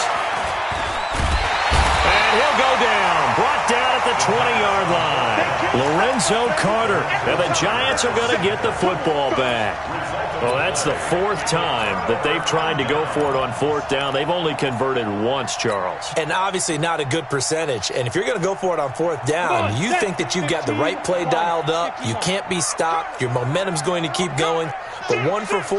Speaker 1: And he'll go down. Brought down at the 20-yard line. Lorenzo Carter. And the Giants are going to get the football back. Well, that's the fourth time that they've tried to go for it on fourth down. They've only converted once, Charles.
Speaker 3: And obviously not a good percentage. And if you're going to go for it on fourth down, you think that you've got the right play dialed up. You can't be stopped. Your momentum's going to keep going. But 1 for 4,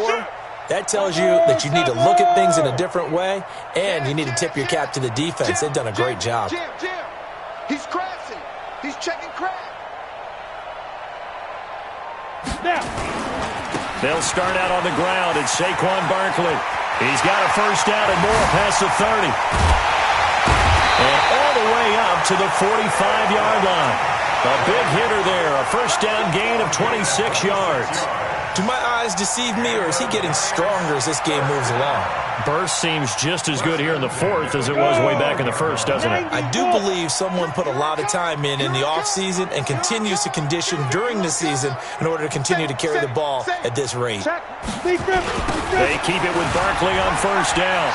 Speaker 3: that tells you that you need to look at things in a different way, and you need to tip your cap to the defense. They've done a great job.
Speaker 4: Jim, he's crashing. He's checking crash.
Speaker 5: Now.
Speaker 1: They'll start out on the ground, and Saquon Barkley. He's got a first down and more past the 30. And all the way up to the 45-yard line. A big hitter there, a first down gain of 26 yards.
Speaker 3: Do my eyes deceive me, or is he getting stronger as this game moves along?
Speaker 1: Burst seems just as good here in the fourth as it was way back in the first, doesn't it?
Speaker 3: I do believe someone put a lot of time in the offseason and continues to condition during the season in order to continue to carry the ball at this rate.
Speaker 1: They keep it with Barkley on first down.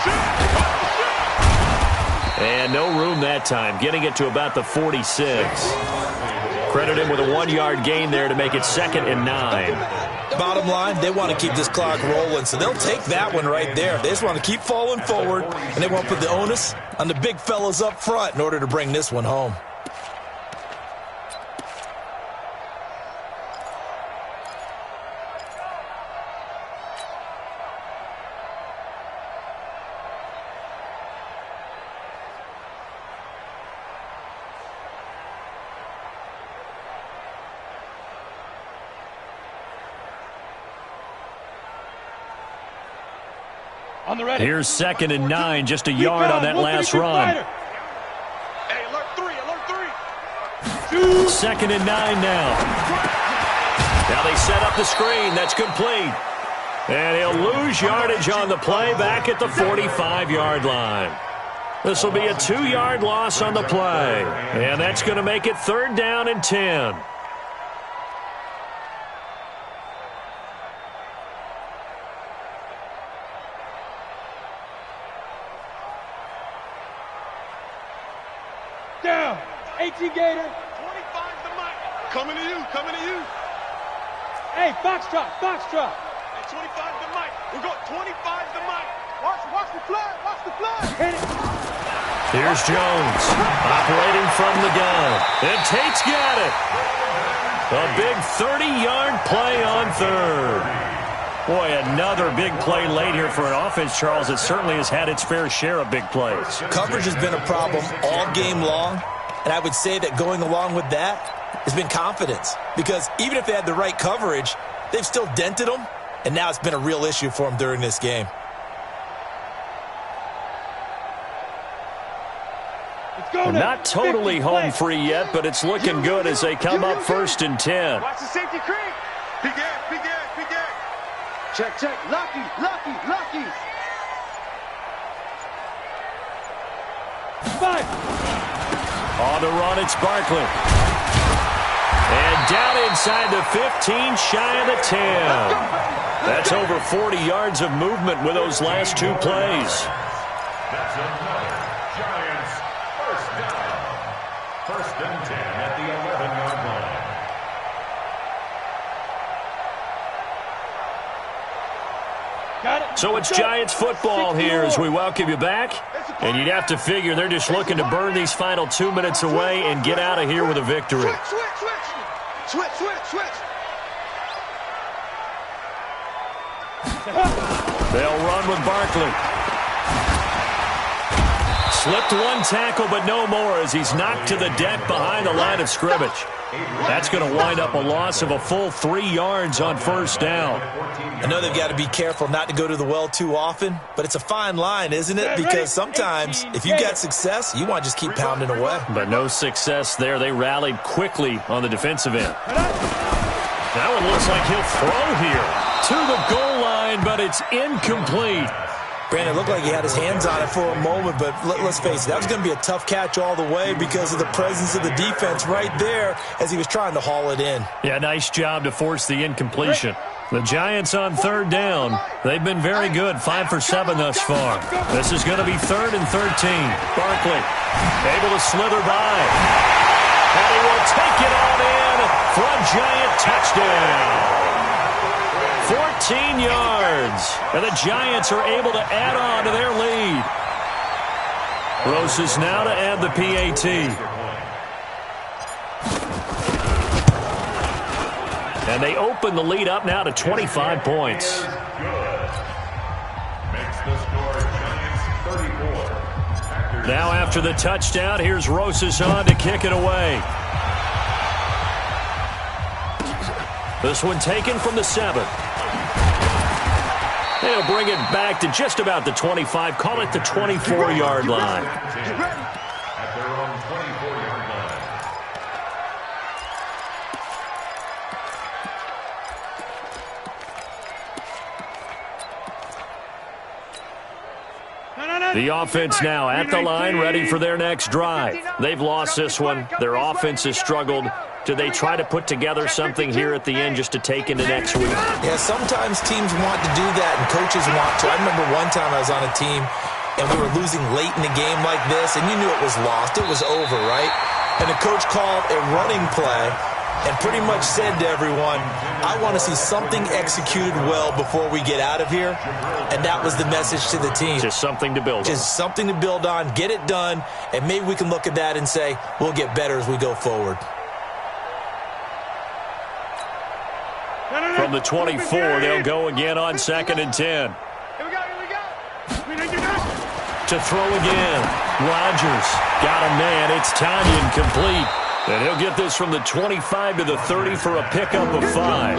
Speaker 1: And no room that time, getting it to about the 46. Credit him with a 1-yard gain there to make it 2nd and 9.
Speaker 3: Bottom line, they want to keep this clock rolling, so they'll take that one right there. They just want to keep falling forward, and they want to put the onus on the big fellas up front in order to bring this one home.
Speaker 5: On the ready.
Speaker 1: Here's 2nd and 9, just a yard on that last run.
Speaker 4: Hey, alert 3.
Speaker 1: 2nd and 9 now. Now they set up the screen. That's complete. And he'll lose yardage on the play back at the 45-yard line. This will be a 2-yard loss on the play. And that's going to make it 3rd down and 10.
Speaker 5: Down. 18 Gator.
Speaker 4: 25's the mic. Coming to you.
Speaker 5: Hey, Foxtrot.
Speaker 4: Hey, 25's the mic. We're going 25's the mic. Watch the flag.
Speaker 5: Hit it.
Speaker 1: Here's Jones operating from the gun. And Tate's got it. A big 30-yard play on 3rd. Boy, another big play late here for an offense, Charles. It certainly has had its fair share of big plays.
Speaker 3: Coverage has been a problem all game long, and I would say that going along with that has been confidence. Because even if they had the right coverage, they've still dented them, and now it's been a real issue for them during this game.
Speaker 1: Not totally home free yet, but it's looking good as they come up 1st and 10.
Speaker 4: Watch the safety creek. Big gas. Check. Lucky.
Speaker 5: Five.
Speaker 1: On the run, it's Barkley. And down inside the 15, shy of the 10. That's over 40 yards of movement with those last 2 plays.
Speaker 2: That's another Giants first down. 1st and 10 at the 11-yard line.
Speaker 1: So it's Giants football here as we welcome you back. And you'd have to figure they're just looking to burn these final 2 minutes away and get out of here with a victory.
Speaker 4: Switch.
Speaker 1: They'll run with Barkley. Slipped 1 tackle, but no more as he's knocked to the deck behind the line of scrimmage. That's going to wind up a loss of a full 3 yards on 1st down.
Speaker 3: I know they've got to be careful not to go to the well too often, but it's a fine line, isn't it? Because sometimes if you get success, you want to just keep pounding away.
Speaker 1: But no success there. They rallied quickly on the defensive end. That one looks like he'll throw here to the goal line, but it's incomplete.
Speaker 3: Brandon, it looked like he had his hands on it for a moment, but let's face it, that was going to be a tough catch all the way because of the presence of the defense right there as he was trying to haul it in.
Speaker 1: Yeah, nice job to force the incompletion. The Giants on third down. They've been very good, 5 for 7 thus far. This is going to be 3rd and 13. Barkley able to slither by. And he will take it on in for a Giant touchdown. 14 yards. And the Giants are able to add on to their lead. Roses now to add the PAT. And they open the lead up now to 25 points.
Speaker 2: Makes the score Giants 34.
Speaker 1: Now after the touchdown, here's Roses on to kick it away. This one taken from the 7. They'll bring it back to just about the 25, call it the 24-yard line.
Speaker 2: At their own 24-yard line.
Speaker 1: The offense now at the line, ready for their next drive. They've lost this one. Their offense has struggled. Do they try to put together something here at the end just to take into next week?
Speaker 3: Yeah, sometimes teams want to do that, and coaches want to. I remember one time I was on a team, and we were losing late in the game like this, and you knew it was lost. It was over, right? And the coach called a running play and pretty much said to everyone, I want to see something executed well before we get out of here. And that was the message to the team.
Speaker 1: Just something to build on.
Speaker 3: Just something to build on, get it done, and maybe we can look at that and say, we'll get better as we go forward.
Speaker 1: From the 24, they'll go again on 2nd and 10.
Speaker 4: Here we go.
Speaker 1: To throw again. Rodgers got a man. It's Tanya incomplete. And he'll get this from the 25 to the 30 for a pickup of 5.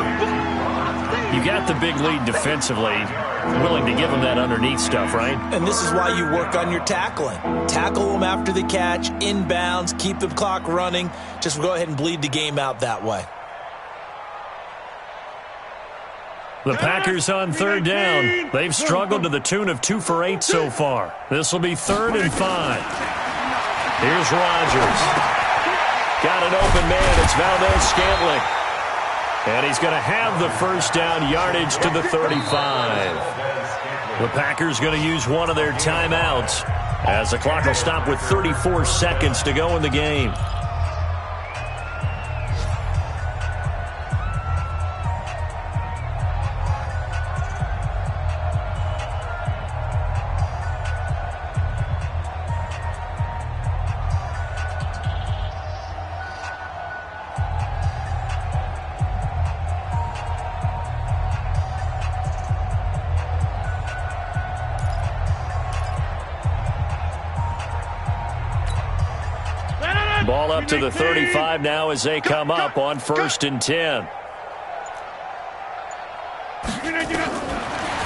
Speaker 1: You got the big lead defensively. Willing to give him that underneath stuff, right?
Speaker 3: And this is why you work on your tackling. Tackle them after the catch, inbounds, keep the clock running. Just go ahead and bleed the game out that way.
Speaker 1: The Packers on 3rd down. They've struggled to the tune of 2 for 8 so far. This will be 3rd and 5. Here's Rodgers. Got an open man. It's Valdez-Scantling. And he's going to have the first down yardage to the 35. The Packers going to use one of their timeouts as the clock will stop with 34 seconds to go in the game. Ball up to the 35 now as they come up on 1st and 10.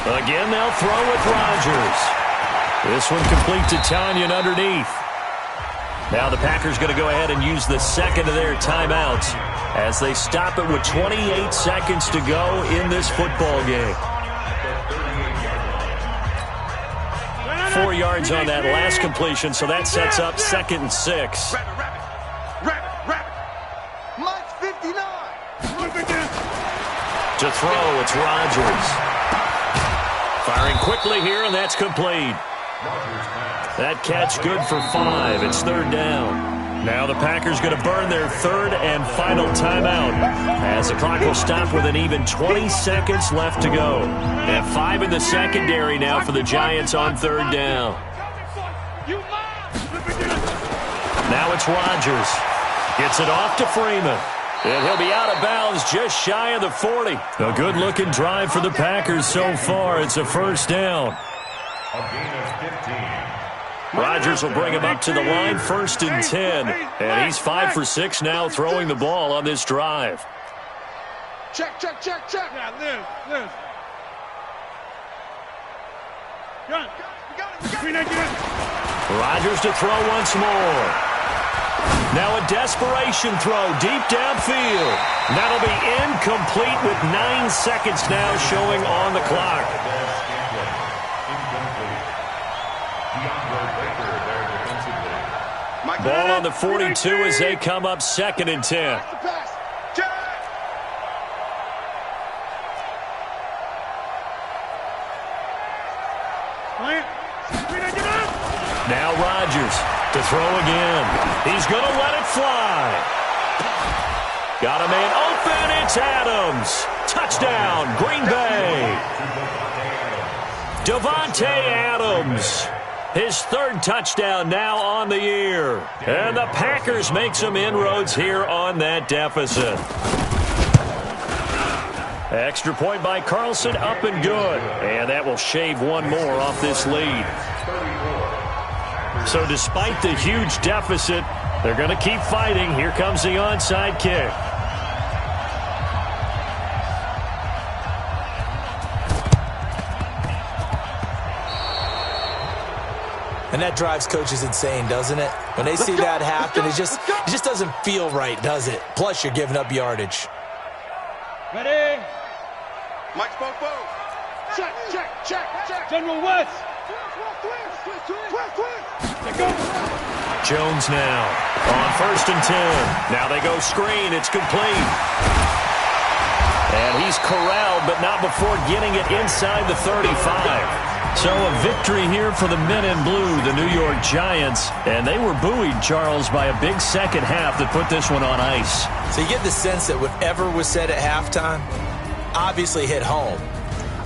Speaker 1: Again, they'll throw with Rodgers. This one complete to Tanya underneath. Now the Packers going to go ahead and use the second of their timeouts as they stop it with 28 seconds to go in this football game. 4 yards on that last completion, so that sets up 2nd and 6. To throw, it's Rodgers. Firing quickly here, and that's complete. That catch good for 5. It's 3rd down. Now the Packers going to burn their 3rd and final timeout as the clock will stop with an even 20 seconds left to go. And 5 in the secondary now for the Giants on 3rd down. Now it's Rodgers. Gets it off to Freeman. And he'll be out of bounds just shy of the 40. A good-looking drive for the Packers so far. It's a 1st down.
Speaker 2: A gain of 15.
Speaker 1: Rodgers will bring him up to the line, 1st and 10. And he's 5 for 6 now throwing the ball on this drive.
Speaker 4: Check.
Speaker 5: Yeah, Liz.
Speaker 1: Rodgers to throw once more. Now a desperation throw deep downfield. That'll be incomplete with 9 seconds now showing on the clock. Ball on the 42 as they come up 2nd and 10.
Speaker 5: Plant.
Speaker 1: Now Rodgers to throw again. He's going to let it fly. Got a man open. It's Adams. Touchdown, Green Bay. Davante Adams. His third touchdown now on the year. And the Packers make some inroads here on that deficit. Extra point by Carlson, up and good. And that will shave one more off this lead. So despite the huge deficit, they're going to keep fighting. Here comes the onside kick.
Speaker 3: And that drives coaches insane, doesn't it? When they see that happen, it just doesn't feel right, does it? Plus, you're giving up yardage.
Speaker 5: Ready?
Speaker 4: Mike spoke both. Check.
Speaker 5: General West.
Speaker 1: Jones now on 1st and 10. Now they go screen. It's complete. And he's corralled, but not before getting it inside the 35. So a victory here for the men in blue, the New York Giants. And they were buoyed, Charles, by a big second half that put this one on ice.
Speaker 3: So you get the sense that whatever was said at halftime obviously hit home.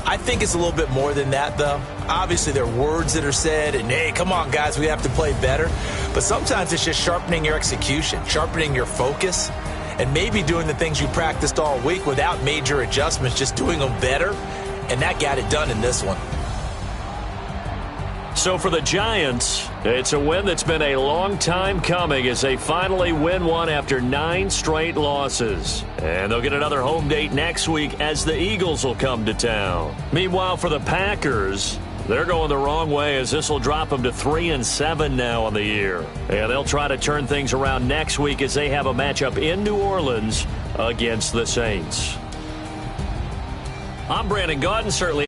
Speaker 3: I think it's a little bit more than that, though. Obviously, there are words that are said, and, hey, come on, guys, we have to play better. But sometimes it's just sharpening your execution, sharpening your focus, and maybe doing the things you practiced all week without major adjustments, just doing them better. And that got it done in this one.
Speaker 1: So for the Giants, it's a win that's been a long time coming as they finally win one after 9 straight losses. And they'll get another home date next week as the Eagles will come to town. Meanwhile, for the Packers, they're going the wrong way as this will drop them to 3-7 now on the year. And they'll try to turn things around next week as they have a matchup in New Orleans against the Saints. I'm Brandon Gaudin, certainly.